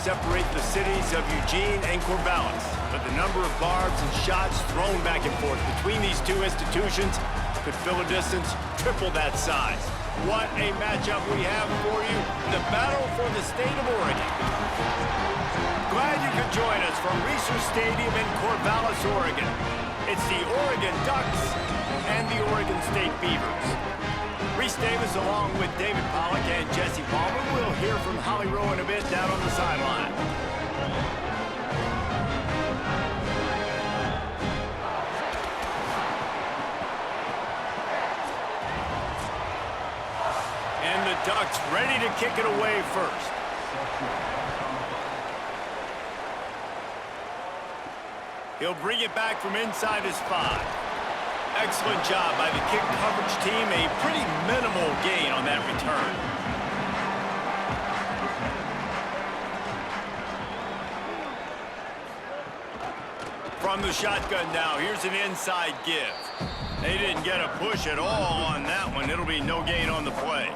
separate the cities of Eugene and Corvallis. But the number of barbs and shots thrown back and forth between these two institutions could fill a distance triple that size. What a matchup we have for you. The battle for the state of Oregon. Glad you could join us from Reser Stadium in Corvallis, Oregon. It's the Oregon Ducks and the Oregon State Beavers. Reese Davis along with David Pollack and Jesse Palmer. We'll hear from Holly Rowe in a bit down on the sideline. And the Ducks ready to kick it away first. He'll bring it back from inside his 5. Excellent job by the kick coverage team. A pretty minimal gain on that return. From the shotgun now, here's an inside give. They didn't get a push at all on that one. It'll be no gain on the play.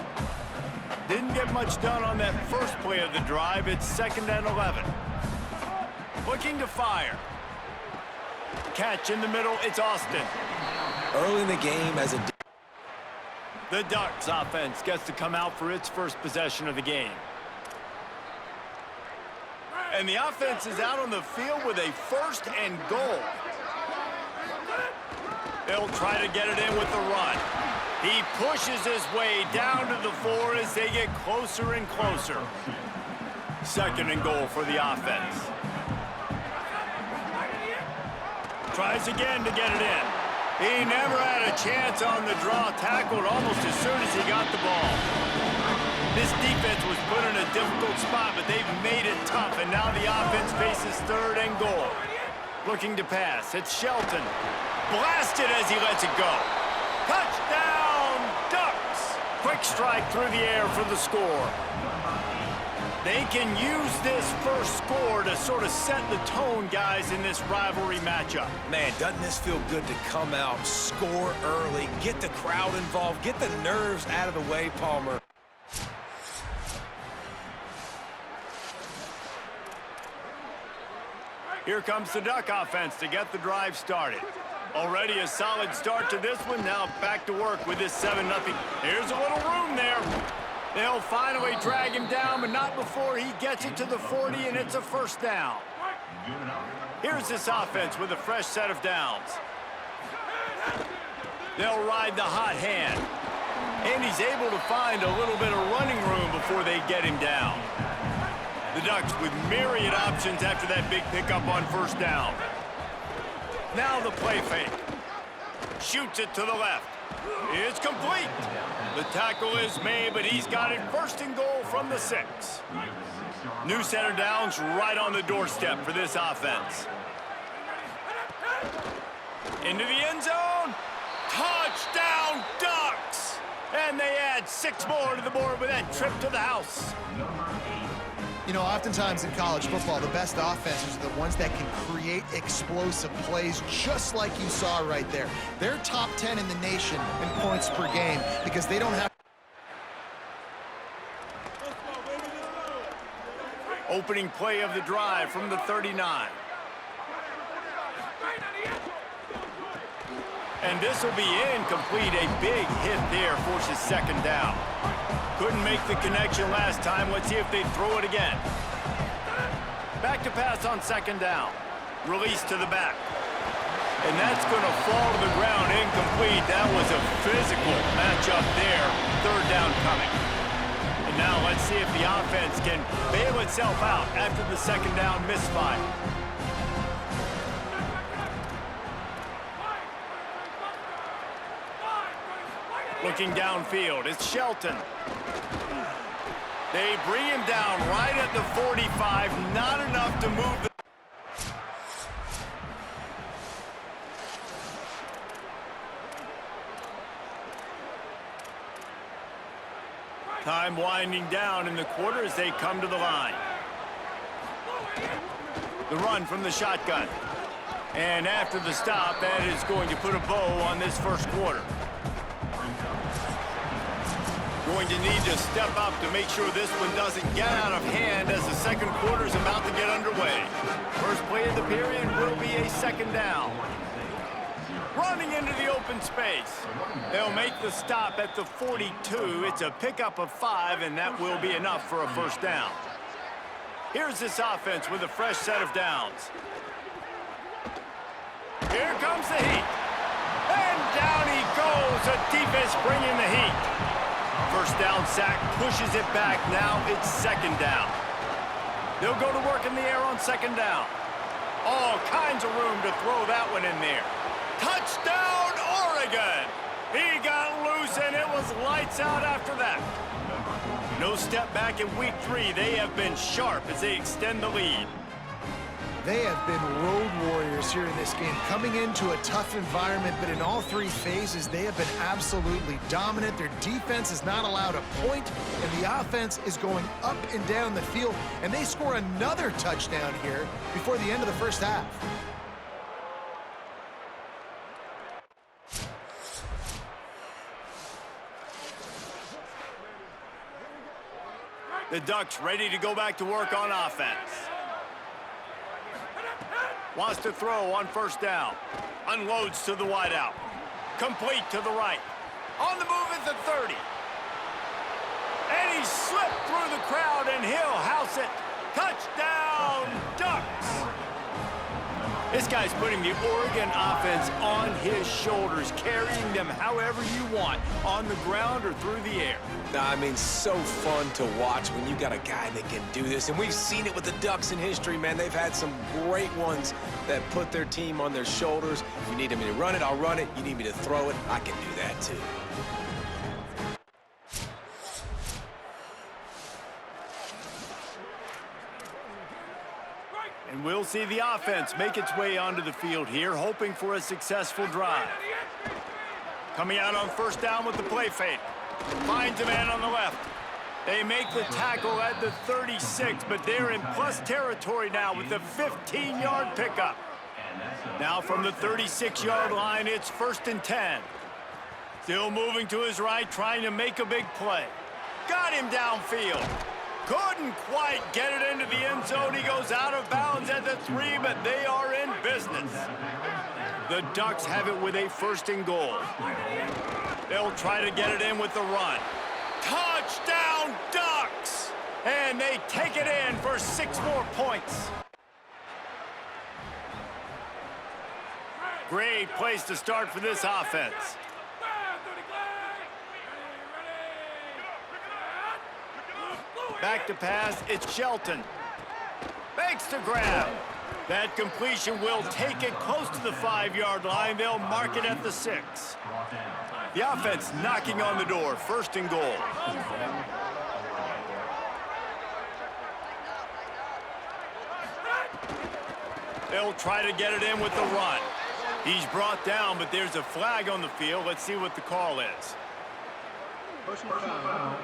Didn't get much done on that first play of the drive. It's 2nd and 11. Looking to fire. Catch in the middle, it's Austin. Early in the game as a... The Ducks offense gets to come out for its first possession of the game. And the offense is out on the field with a 1st and goal. They'll try to get it in with the run. He pushes his way down to the 4 as they get closer and closer. 2nd and goal for the offense. Tries again to get it in. He never had a chance on the draw, tackled almost as soon as he got the ball. This defense was put in a difficult spot, but they've made it tough, and now the offense faces 3rd and goal. Looking to pass, it's Shelton. Blasted as he lets it go. Touchdown, Ducks! Quick strike through the air for the score. They can use this first score to sort of set the tone, guys, in this rivalry matchup. Man, doesn't this feel good to come out, score early, get the crowd involved, get the nerves out of the way, Palmer. Here comes the Duck offense to get the drive started. Already a solid start to this one. Now back to work with this 7-0. Here's a little room there. They'll finally drag him down, but not before he gets it to the 40, and it's a 1st down. Here's this offense with a fresh set of downs. They'll ride the hot hand. And he's able to find a little bit of running room before they get him down. The Ducks with myriad options after that big pickup on 1st down. Now the play fake. Shoots it to the left. It's complete. The tackle is made, but he's got it 1st and goal from the 6. New center downs right on the doorstep for this offense. Into the end zone. Touchdown, Ducks! And they add 6 more to the board with that trip to the house. You know, oftentimes in college football, the best offenses are the ones that can create explosive plays, just like you saw right there. They're top 10 in the nation in points per game because they don't have... Opening play of the drive from the 39. And this will be incomplete. A big hit there forces 2nd down. Couldn't make the connection last time. Let's see if they throw it again. Back to pass on 2nd down. Release to the back. And that's going to fall to the ground incomplete. That was a physical matchup there. 3rd down coming. And now let's see if the offense can bail itself out after the 2nd down misfire. Looking downfield, it's Shelton. They bring him down right at the 45, not enough to move the... Time winding down in the quarter as they come to the line. The run from the shotgun. And after the stop, that is going to put a bow on this 1st quarter. Going to need to step up to make sure this one doesn't get out of hand as the second quarter is about to get underway. First play of the period will be a second down. Running into the open space. They'll make the stop at the 42. It's a pickup of 5, and that will be enough for a first down. Here's this offense with a fresh set of downs. Here comes the heat. And down he goes. The defense bringing the heat. First down sack pushes it back. Now it's second down. They'll go to work in the air on second down. All kinds of room to throw that one in there. Touchdown, Oregon! He got loose, and it was lights out after that. No step back in week 3. They have been sharp as they extend the lead. They have been road warriors here in this game, coming into a tough environment, but in all 3 phases, they have been absolutely dominant. Their defense is not allowed a point, and the offense is going up and down the field, and they score another touchdown here before the end of the first half. The Ducks ready to go back to work on offense. Wants to throw on first down. Unloads to the wideout. Complete to the right. On the move at the 30. And he slipped through the crowd, and he'll house it. Touchdown, Ducks! This guy's putting the Oregon offense on his shoulders, carrying them however you want, on the ground or through the air. I mean, so fun to watch when you got a guy that can do this. And we've seen it with the Ducks in history, man. They've had some great ones that put their team on their shoulders. If you need me to run it, I'll run it. You need me to throw it, I can do that too. And we'll see the offense make its way onto the field here, hoping for a successful drive. Coming out on first down with the play fake. Finds a man on the left. They make the tackle at the 36, but they're in plus territory now with the 15-yard pickup. Now from the 36-yard line, it's first and 10. Still moving to his right, trying to make a big play. Got him downfield. Couldn't quite get it into the end zone. He goes out of bounds at the 3, but they are in business. The Ducks have it with a first and goal. They'll try to get it in with the run. Touchdown, Ducks! And they take it in for 6 more points. Great place to start for this offense. Back to pass, it's Shelton. Makes the grab. That completion will take it close to the 5-yard line. They'll mark it at the 6. The offense knocking on the door, first and goal. They'll try to get it in with the run. He's brought down, but there's a flag on the field. Let's see what the call is. Personal foul.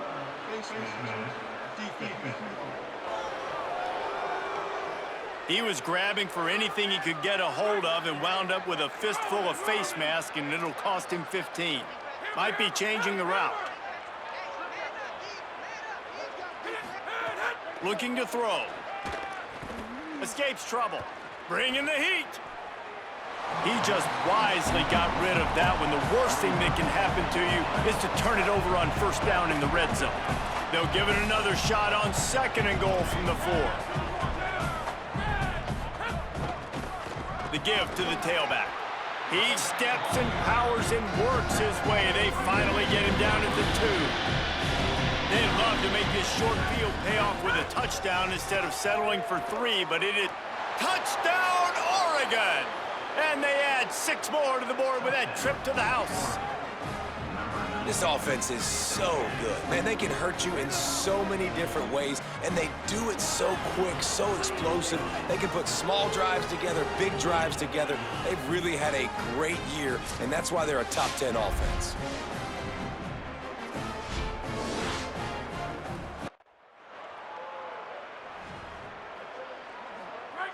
He was grabbing for anything he could get a hold of and wound up with a fistful of face mask, and it'll cost him 15. Might be changing the route. Looking to throw. Escapes trouble. Bringing the heat. He just wisely got rid of that one. The worst thing that can happen to you is to turn it over on first down in the red zone. They'll give it another shot on second and goal from the 4. The give to the tailback. He steps and powers and works his way. They finally get him down at the 2. They'd love to make this short field pay off with a touchdown instead of settling for 3, but it is touchdown, Oregon! And they add 6 more to the board with that trip to the house. This offense is so good. Man, they can hurt you in so many different ways, and they do it so quick, so explosive. They can put small drives together, big drives together. They've really had a great year, and that's why they're a top 10 offense.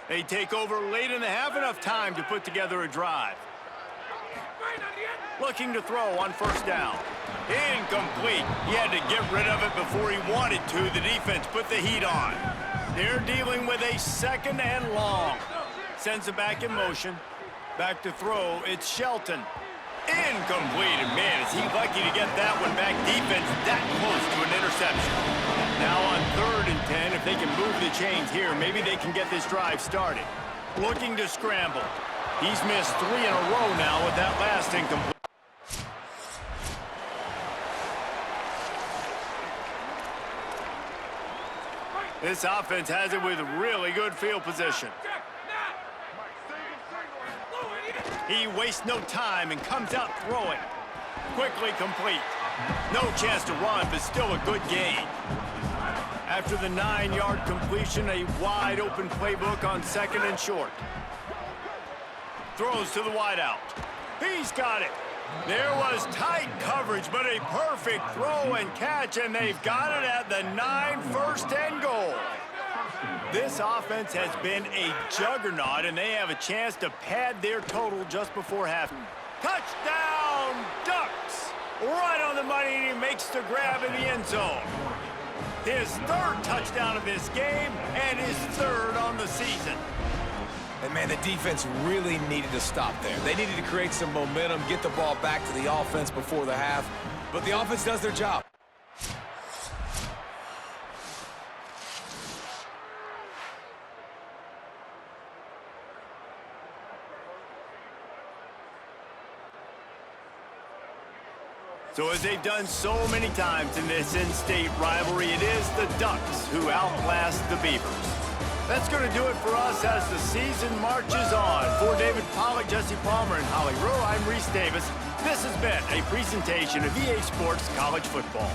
They take over late in the half, enough time to put together a drive. Looking to throw on first down. Incomplete. He had to get rid of it before he wanted to. The defense put the heat on. They're dealing with a 2nd and long. Sends it back in motion. Back to throw. It's Shelton. Incomplete. And man, is he lucky to get that one back. Defense that close to an interception. Now on 3rd and 10, if they can move the chains here, maybe they can get this drive started. Looking to scramble. He's missed 3 in a row now with that last incomplete. This offense has it with really good field position. He wastes no time and comes out throwing. Quickly complete. No chance to run, but still a good gain. After the 9-yard completion, a wide-open playbook on 2nd and short. Throws to the wideout. He's got it. There was tight coverage, but a perfect throw and catch, and they've got it at the 9, 1st and goal. This offense has been a juggernaut, and they have a chance to pad their total just before half. Touchdown, Ducks! Right on the money, and he makes the grab in the end zone. His 3rd touchdown of this game, and his 3rd on the season. And, man, the defense really needed to stop there. They needed to create some momentum, get the ball back to the offense before the half. But the offense does their job. So as they've done so many times in this in-state rivalry, it is the Ducks who outlast the Beavers. That's going to do it for us as the season marches on. For David Pollack, Jesse Palmer, and Holly Rowe, I'm Reese Davis. This has been a presentation of EA Sports College Football.